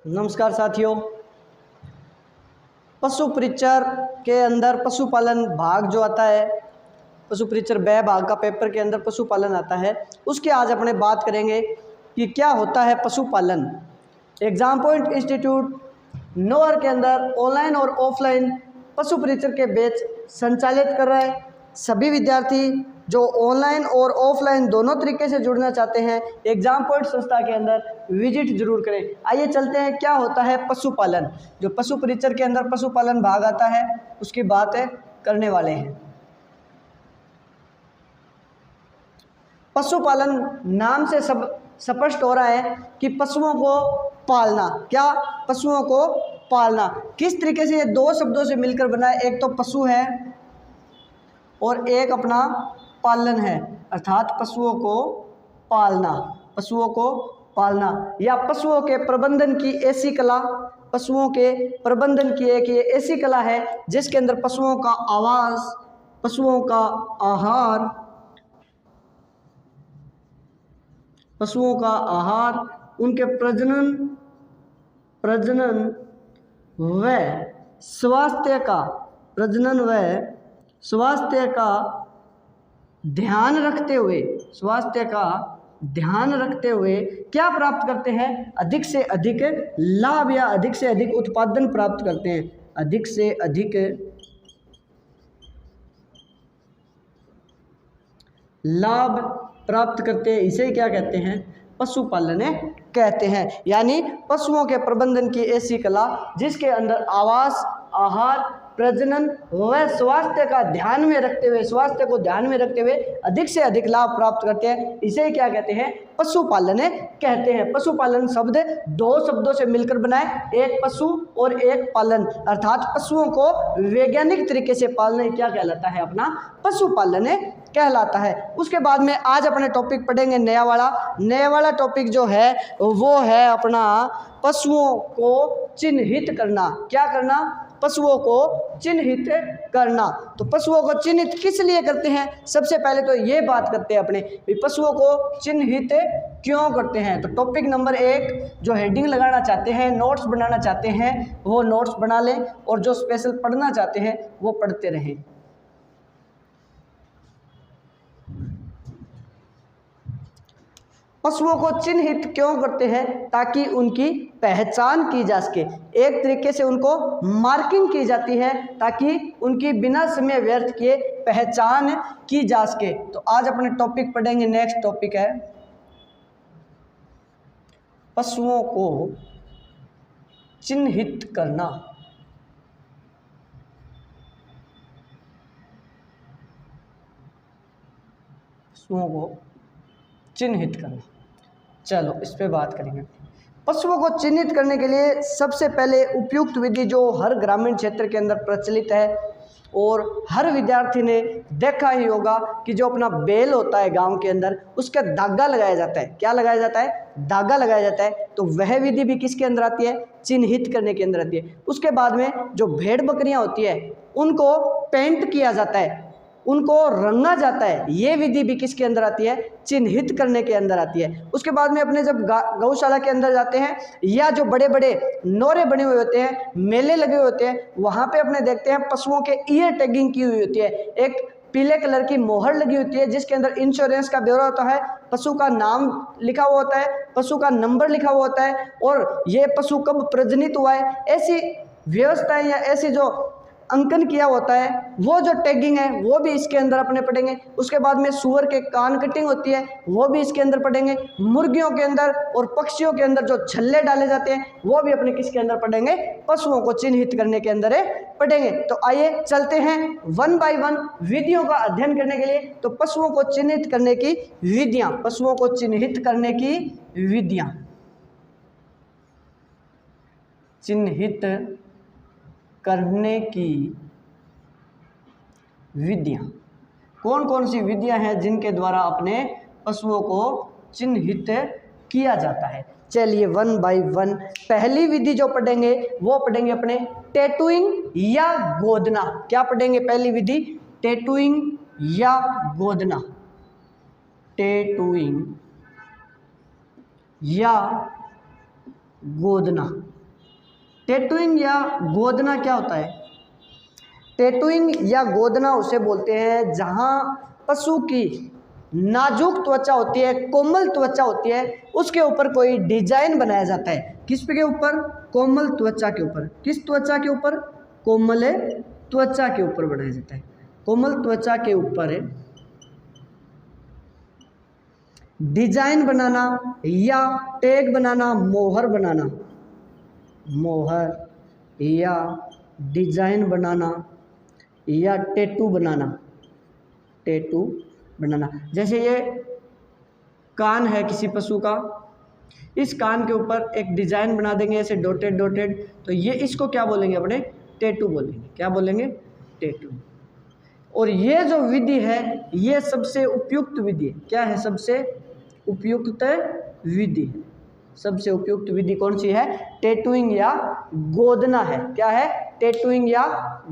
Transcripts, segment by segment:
नमस्कार साथियों। पशु परिचर के अंदर पशुपालन भाग जो आता है, पशु परिचर ब भाग का पेपर के अंदर पशुपालन आता है, उसके आज अपने बात करेंगे कि क्या होता है पशुपालन। एग्जाम पॉइंट इंस्टीट्यूट नोअर के अंदर ऑनलाइन और ऑफलाइन पशु परिचर के बैच संचालित कर रहा है। सभी विद्यार्थी जो ऑनलाइन और ऑफलाइन दोनों तरीके से जुड़ना चाहते हैं, एग्जाम पॉइंट संस्था के अंदर विजिट जरूर करें। आइए चलते हैं क्या होता है पशुपालन। जो पशु परिचर के अंदर पशुपालन भाग आता है उसकी बात करने वाले हैं। पशुपालन नाम से सब स्पष्ट हो रहा है कि पशुओं को पालना। क्या? पशुओं को पालना। किस तरीके से? ये दो शब्दों से मिलकर बना है। एक तो पशु है और एक अपना पालन है, अर्थात पशुओं को पालना। पशुओं को पालना या पशुओं के प्रबंधन की ऐसी कला, पशुओं के प्रबंधन की एक ये ऐसी कला है जिसके अंदर पशुओं का आवास, पशुओं का आहार, पशुओं का आहार, उनके प्रजनन व स्वास्थ्य का ध्यान रखते हुए क्या प्राप्त करते हैं? अधिक से अधिक लाभ या अधिक से अधिक उत्पादन प्राप्त करते हैं। अधिक से अधिक लाभ प्राप्त करते हैं। इसे क्या कहते हैं? पशुपालन कहते हैं। यानी पशुओं के प्रबंधन की ऐसी कला जिसके अंदर आवास, आहार, प्रजनन व स्वास्थ्य को ध्यान में रखते हुए अधिक से अधिक लाभ प्राप्त करते हैं। इसे क्या कहते हैं? पशुपालन कहते हैं। पशुपालन शब्द दो शब्दों से मिलकर बना है, एक पशु और एक पालन, अर्थात पशुओं को वैज्ञानिक तरीके से पालना क्या कहलाता है? अपना पशुपालन कहलाता है। उसके बाद में आज अपने टॉपिक पढ़ेंगे नया वाला टॉपिक जो है वो है अपना पशुओं को चिन्हित करना। क्या करना? पशुओं को चिन्हित करना। तो पशुओं को चिन्हित किस लिए करते हैं? सबसे पहले तो ये बात करते हैं अपने पशुओं को चिन्हित क्यों करते हैं। तो टॉपिक नंबर 1 जो हेडिंग लगाना चाहते हैं, नोट्स बनाना चाहते हैं, वो नोट्स बना लें और जो स्पेशल पढ़ना चाहते हैं वो पढ़ते रहें। पशुओं को चिन्हित क्यों करते हैं? ताकि उनकी पहचान की जा सके। एक तरीके से उनको मार्किंग की जाती है ताकि उनकी बिना समय व्यर्थ किए पहचान की जा सके। तो आज अपने टॉपिक पढ़ेंगे। नेक्स्ट टॉपिक है पशुओं को चिन्हित करना। पशुओं को चिन्हित करना, चलो इस पे बात करेंगे। पशुओं को चिन्हित करने के लिए सबसे पहले उपयुक्त विधि जो हर ग्रामीण क्षेत्र के अंदर प्रचलित है और हर विद्यार्थी ने देखा ही होगा कि जो अपना बैल होता है गांव के अंदर, उसका धागा लगाया जाता है। क्या लगाया जाता है? धागा लगाया जाता है। तो वह विधि भी किसके अंदर आती है? चिन्हित करने के अंदर आती है। उसके बाद में जो भेड़ बकरियां होती है उनको पेंट किया जाता है, उनको रंगा जाता है। ये विधि भी किसके अंदर आती है? चिन्हित करने के अंदर आती है। उसके बाद में अपने जब गौशाला के अंदर जाते हैं या जो बड़े बड़े नौरे बने हुए होते हैं, मेले लगे हुए होते हैं, वहाँ पे अपने देखते हैं पशुओं के ईयर टैगिंग की हुई होती है। एक पीले कलर की मोहर लगी होती है जिसके अंदर इंश्योरेंस का ब्यौरा होता है, पशु का नाम लिखा हुआ होता है, पशु का नंबर लिखा हुआ होता है और ये पशु कब प्रजनित हुआ है, ऐसी व्यवस्थाएं या ऐसी जो अंकन किया होता है, वो जो टैगिंग है वो भी इसके अंदर अपने पढ़ेंगे। उसके बाद में सूअर के कान कटिंग होती है वो भी इसके अंदर पढ़ेंगे। मुर्गियों के अंदर और पक्षियों के अंदर जो छल्ले डाले जाते हैं वो भी अपने किसके अंदर पढ़ेंगे? पशुओं को चिन्हित करने के अंदर पढ़ेंगे। तो आइए चलते हैं 1 बाय 1 विधियों का अध्ययन करने के लिए। तो पशुओं को चिन्हित करने की विधियां, पशुओं को चिन्हित करने की विधियां, चिन्हित करने की विधियां। कौन कौन सी विधियां हैं जिनके द्वारा अपने पशुओं को चिन्हित किया जाता है? चलिए 1 बाय 1 पहली विधि जो पढ़ेंगे वो पढ़ेंगे अपने टैटूइंग या गोदना। क्या पढ़ेंगे पहली विधि? टैटूइंग या गोदना। टैटूइंग या गोदना। टैटूइंग या गोदना क्या होता है? टैटूइंग या गोदना उसे बोलते हैं जहां पशु की नाजुक त्वचा होती है, कोमल त्वचा होती है, उसके ऊपर कोई डिजाइन बनाया जाता है। किस पे के ऊपर? कोमल त्वचा के ऊपर। किस त्वचा के ऊपर? कोमल त्वचा के ऊपर बनाया जाता है। कोमल त्वचा के ऊपर डिजाइन बनाना या टैग बनाना, मोहर बनाना, मोहर या डिजाइन बनाना या टैटू बनाना, टैटू बनाना। जैसे ये कान है किसी पशु का, इस कान के ऊपर एक डिजाइन बना देंगे ऐसे डॉटेड डॉटेड, तो ये इसको क्या बोलेंगे? अपने टैटू बोलेंगे। क्या बोलेंगे? टैटू। और ये जो विधि है ये सबसे उपयुक्त विधि है। क्या है? सबसे उपयुक्त विधि। सबसे उपयुक्त विधि कौन सी है? टैटूइंग या गोदना है। क्या है? टैटूइंग या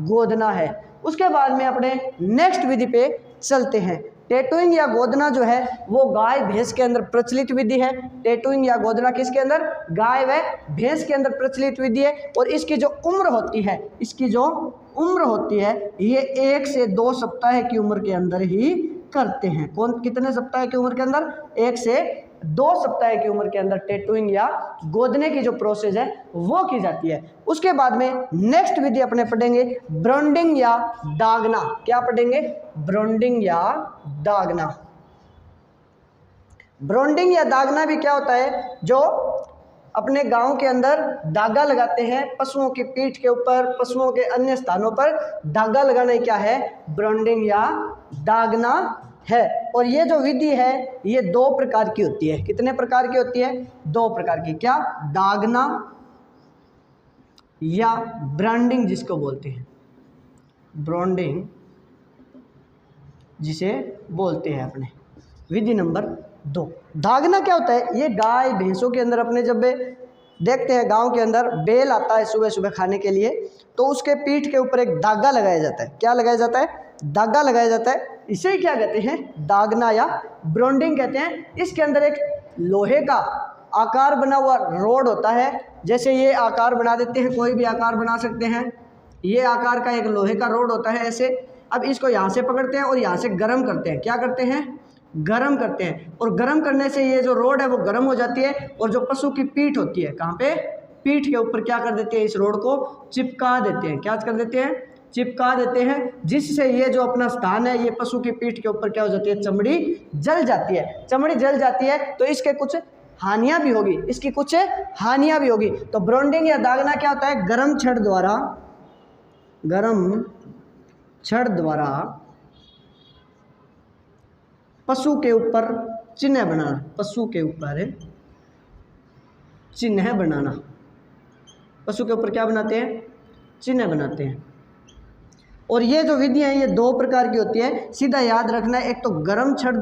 गोदना है। उसके बाद में अपने नेक्स्ट विधि पे चलते हैं। टैटूइंग या गोदना जो है वो गाय भैंस के अंदर प्रचलित विधि है। टैटूइंग या गोदना किसके अंदर? गाय व भैंस के अंदर प्रचलित विधि है। और इसकी जो उम्र होती है, इसकी जो उम्र होती है ये 1 से 2 सप्ताह की उम्र के अंदर ही करते हैं। कौन? कितने सप्ताह की उम्र के अंदर? 1 से 2 सप्ताह की उम्र के अंदर टैटूइंग या गोदने की जो प्रोसेस है वो की जाती है। उसके बाद में नेक्स्ट विधि अपने पढ़ेंगे ब्रांडिंग या दागना। क्या पढ़ेंगे? ब्रांडिंग या दागना। ब्रांडिंग या दागना भी क्या होता है? जो अपने गांव के अंदर धागा लगाते हैं पशुओं की पीठ के ऊपर, पशुओं के अन्य स्थानों पर धागा लगाना क्या है? ब्रांडिंग या दागना है। और ये जो विधि है ये 2 प्रकार की होती है। कितने प्रकार की होती है? 2 प्रकार की। क्या? दागना या ब्रांडिंग जिसको बोलते हैं, ब्रांडिंग जिसे बोलते हैं अपने। विधि नंबर 2 दागना क्या होता है? ये गाय भैंसों के अंदर अपने जब देखते हैं गांव के अंदर बेल आता है सुबह सुबह खाने के लिए, तो उसके पीठ के ऊपर एक धागा लगाया जाता है। क्या लगाया जाता है? धागा लगाया जाता है। इसे क्या कहते हैं? दागना या ब्रांडिंग कहते हैं। इसके अंदर एक लोहे का आकार बना हुआ रोड होता है। जैसे ये आकार बना देते हैं, कोई भी आकार बना सकते हैं। ये आकार का एक लोहे का रोड होता है ऐसे। अब इसको यहाँ से पकड़ते हैं और यहाँ से गर्म करते हैं। क्या करते हैं? गर्म करते हैं। और गर्म करने से ये जो रोड है वो गर्म हो जाती है। और जो पशु की पीठ होती है, कहाँ पे? पीठ के ऊपर क्या कर देते हैं? इस रोड को चिपका देते हैं। क्या कर देते हैं? चिपका देते हैं, जिससे ये जो अपना स्थान है ये पशु की पीठ के ऊपर क्या हो जाती है? चमड़ी जल जाती है। चमड़ी जल जाती है तो इसके कुछ हानियां भी होगी, इसकी कुछ हानियां भी होगी। तो ब्रांडिंग या दागना क्या होता है? गर्म छड़ द्वारा पशु के ऊपर चिन्ह बनाना। पशु के ऊपर चिन्ह बनाना। पशु के ऊपर क्या बनाते हैं? चिन्ह बनाते हैं। और ये जो विधि है ये 2 प्रकार की होती है। सीधा याद रखना है, एक तो गर्म छड़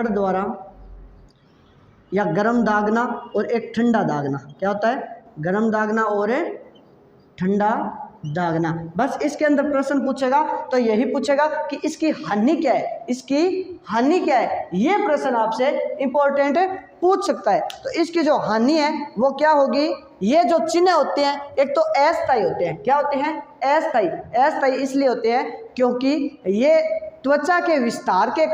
द्वारा या गर्म दागना, और एक ठंडा दागना। क्या होता है? गर्म दागना और ठंडा दागना। बस इसके अंदर प्रश्न पूछेगा तो यही पूछेगा कि इसकी हानि क्या है? इसकी हानि क्या है? ये प्रश्न आपसे इंपॉर्टेंट पूछ सकता है। तो इसकी जो हानि है वो क्या होगी? ये जो चिन्ह होते हैं एक तो अस्थायी होते हैं। क्या होते हैं? अस्थायी। अस्थायी इसलिए होते हैं क्योंकि ये त्वचा के विस्तार के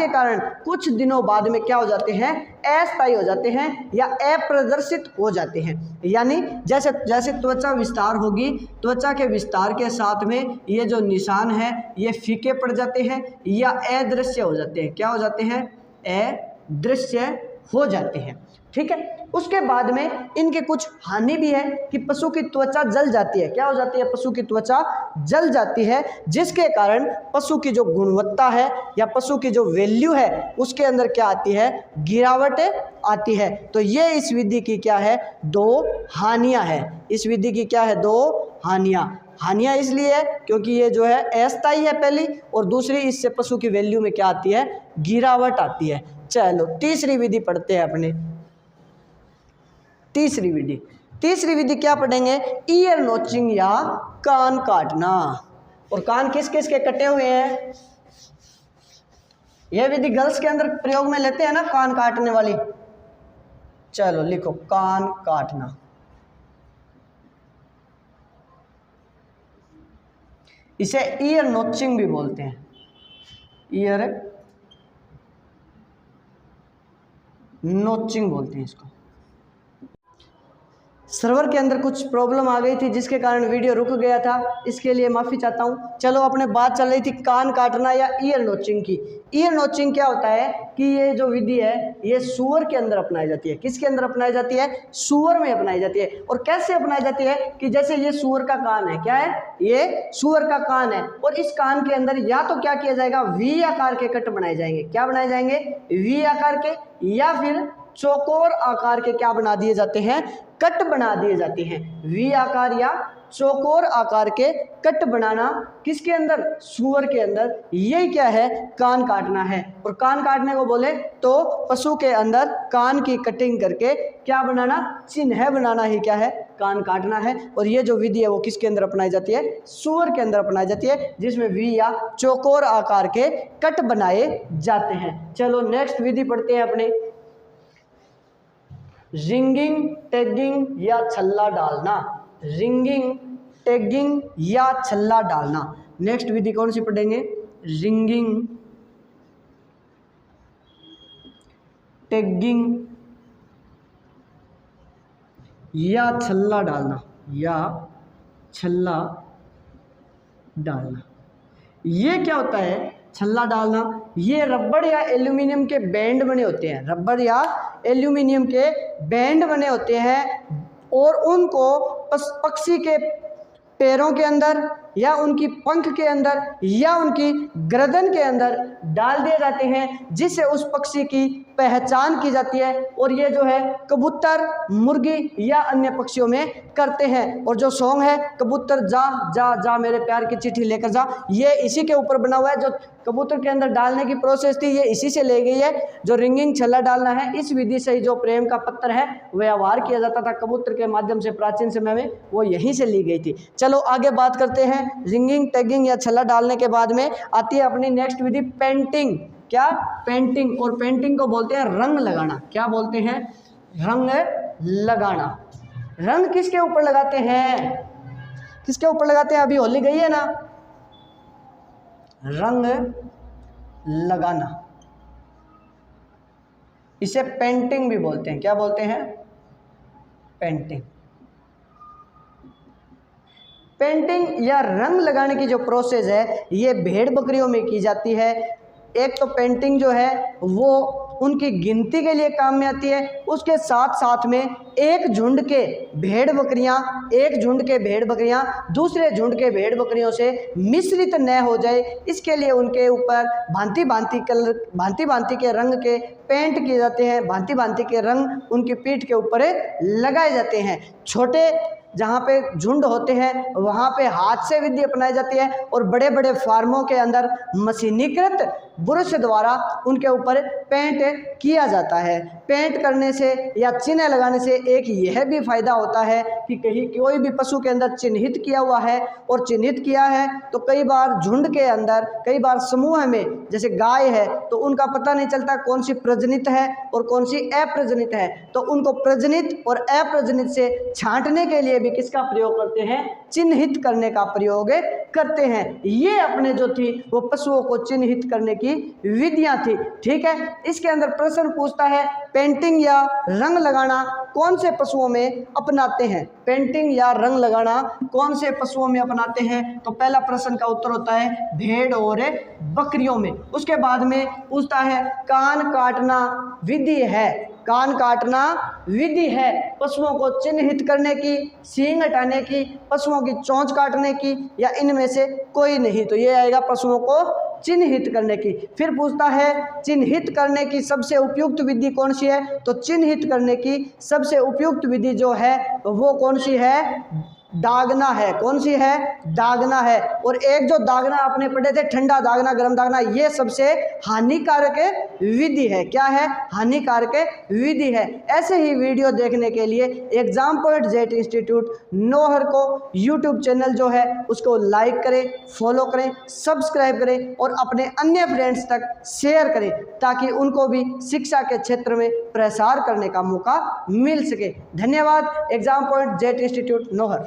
कारण कुछ दिनों बाद में क्या हो जाते हैं? अस्थायी हो जाते हैं या अप्रदर्शित हो जाते हैं। यानी जैसे जैसे त्वचा विस्तार होगी, त्वचा के विस्तार के साथ में ये जो निशान है ये फीके पड़ जाते हैं या अदृश्य हो जाते हैं। क्या हो जाते हैं? अदृश्य हो जाते हैं। ठीक है। उसके बाद में इनके कुछ हानि भी है कि पशु की त्वचा जल जाती है। क्या हो जाती है? पशु की त्वचा जल जाती है, जिसके कारण पशु की जो गुणवत्ता है या पशु की जो वैल्यू है उसके अंदर क्या आती है? गिरावट आती है। तो ये इस विधि की क्या है? 2 हानियां है। इस विधि की क्या है? 2 हानियां इसलिए है क्योंकि ये जो है अस्थायी है पहली, और दूसरी इससे पशु की वैल्यू में क्या आती है? गिरावट आती है। चलो तीसरी विधि पढ़ते हैं अपने। तीसरी विधि क्या पढ़ेंगे? ईयर नोचिंग या कान काटना। और कान किस किस के कटे हुए हैं? यह विधि गर्ल्स के अंदर प्रयोग में लेते हैं ना, कान काटने वाली। चलो लिखो कान काटना। इसे ईयर नोचिंग भी बोलते हैं, ईयर नोचिंग बोलते हैं इसको। सर्वर के अंदर कुछ प्रॉब्लम आ गई थी जिसके कारण वीडियो रुक गया था, इसके लिए माफ़ी चाहता हूँ। चलो अपने बात चल रही थी कान काटना या ईयर नोचिंग की। ईयर नोचिंग क्या होता है कि ये जो विधि है ये सूअर के अंदर अपनाई जाती है। किसके अंदर अपनाई जाती है? सूअर में अपनाई जाती है। और कैसे अपनाई जाती है कि जैसे ये सूअर का कान है, क्या है? ये सूअर का कान है, और इस कान के अंदर या तो क्या किया जाएगा, वी आकार के कट बनाए जाएंगे। क्या बनाए जाएंगे? वी आकार के, या फिर चौकोर आकार के क्या बना दिए जाते हैं? कट बना दिए जाते हैं। वी आकार या चौकोर आकार के कट बनाना किसके अंदर? सूअर के अंदर। ये क्या है? कान काटना है। और कान काटने को बोले तो पशु के अंदर कान की कटिंग करके क्या बनाना? चिन्ह बनाना ही क्या है? कान काटना है। और ये जो विधि है वो किसके अंदर अपनाई जाती है? सूअर के अंदर अपनाई जाती है, जिसमें वी या चौकोर आकार के कट बनाए जाते हैं। चलो नेक्स्ट विधि पढ़ते हैं अपने। रिंगिंग, टैगिंग या छल्ला डालना। रिंगिंग, टैगिंग या छल्ला डालना। नेक्स्ट विधि कौन सी पढ़ेंगे? रिंगिंग, टैगिंग या छल्ला डालना, या छल्ला डालना। ये क्या होता है छल्ला डालना? ये रबड़ या एल्यूमिनियम के बैंड बने होते हैं। रबड़ या एल्यूमिनियम के बैंड बने होते हैं, और उनको पक्षी के पैरों के अंदर या उनकी पंख के अंदर या उनकी गर्दन के अंदर डाल दिए जाते हैं, जिससे उस पक्षी की पहचान की जाती है। और ये जो है कबूतर, मुर्गी या अन्य पक्षियों में करते हैं। और जो सॉन्ग है कबूतर जा जा जा मेरे प्यार की चिट्ठी लेकर जा, ये इसी के ऊपर बना हुआ है। जो कबूतर के अंदर डालने की प्रोसेस थी ये इसी से ले गई है। जो रिंगिंग, छल्ला डालना है, इस विधि से ही जो प्रेम का पत्र है व्यवहार किया जाता था कबूतर के माध्यम से प्राचीन समय में, वो यहीं से ली गई थी। चलो आगे बात करते हैं। रिंगिंग, टैगिंग या छल्ला डालने के बाद में आती है अपनी नेक्स्ट विधि पेंटिंग। क्या? पेंटिंग। और पेंटिंग को बोलते हैं रंग लगाना। क्या बोलते हैं? रंग लगाना। रंग किसके ऊपर लगाते हैं? किसके ऊपर लगाते हैं? अभी होली गई है ना, रंग लगाना, इसे पेंटिंग भी बोलते हैं। क्या बोलते हैं? पेंटिंग। पेंटिंग या रंग लगाने की जो प्रोसेस है ये भेड़ बकरियों में की जाती है। एक तो पेंटिंग जो है वो उनकी गिनती के लिए काम में आती है, उसके साथ साथ में एक झुंड के भेड़ बकरियां दूसरे झुंड के भेड़ बकरियों से मिश्रित न हो जाए, इसके लिए उनके ऊपर भांति भांति के रंग के पेंट किए जाते हैं। भांति भांति के रंग उनकी पीठ के ऊपर लगाए जाते हैं। छोटे जहाँ पे झुंड होते हैं वहाँ पे हाथ से विधि अपनाई जाती है, और बड़े बड़े फार्मों के अंदर मशीनीकृत ब्रश द्वारा उनके ऊपर पेंट किया जाता है। पेंट करने से या चिन्ह लगाने से एक यह भी फायदा होता है कि कहीं कोई भी पशु के अंदर चिन्हित किया हुआ है और चिन्हित किया है तो कई बार झुंड के अंदर, कई बार समूह में, जैसे गाय है तो उनका पता नहीं चलता कौन सी प्रजनित है और कौन सी अप्रजनित है, तो उनको प्रजनित और अप्रजनित से छांटने के लिए भी किसका प्रयोग करते हैं? चिन्हित करने का प्रयोग करते हैं। ये अपने जो थी वो पशुओं को चिन्हित करने की विधियां थी। ठीक है, इसके अंदर प्रश्न पूछता है पेंटिंग या रंग लगाना कौन से पशुओं में अपनाते हैं? पेंटिंग या रंग लगाना कौन से पशुओं में अपनाते हैं? तो पहला प्रश्न का उत्तर होता है भेड़ और बकरियों में। उसके बाद में पूछता है कान काटना विधि है। कान काटना विधि है पशुओं को चिन्हित करने की, सींग हटाने की, पशुओं की चोंच काटने की, या इनमें से कोई नहीं? तो ये आएगा पशुओं को चिन्हित करने की। फिर पूछता है चिन्हित करने की सबसे उपयुक्त विधि कौन सी है? तो चिन्हित करने की सबसे उपयुक्त विधि जो है वो कौन सी है? दागना है। कौन सी है? दागना है। और एक जो दागना आपने पढ़े थे, ठंडा दागना, गर्म दागना, ये सबसे हानिकारक विधि है। क्या है? हानिकारक विधि है। ऐसे ही वीडियो देखने के लिए exam point jet institute Nohar को यूट्यूब चैनल जो है उसको लाइक करें, फॉलो करें, सब्सक्राइब करें और अपने अन्य फ्रेंड्स तक शेयर करें ताकि उनको भी शिक्षा के क्षेत्र में प्रसार करने का मौका मिल सके। धन्यवाद। Exam point jet institute Nohar.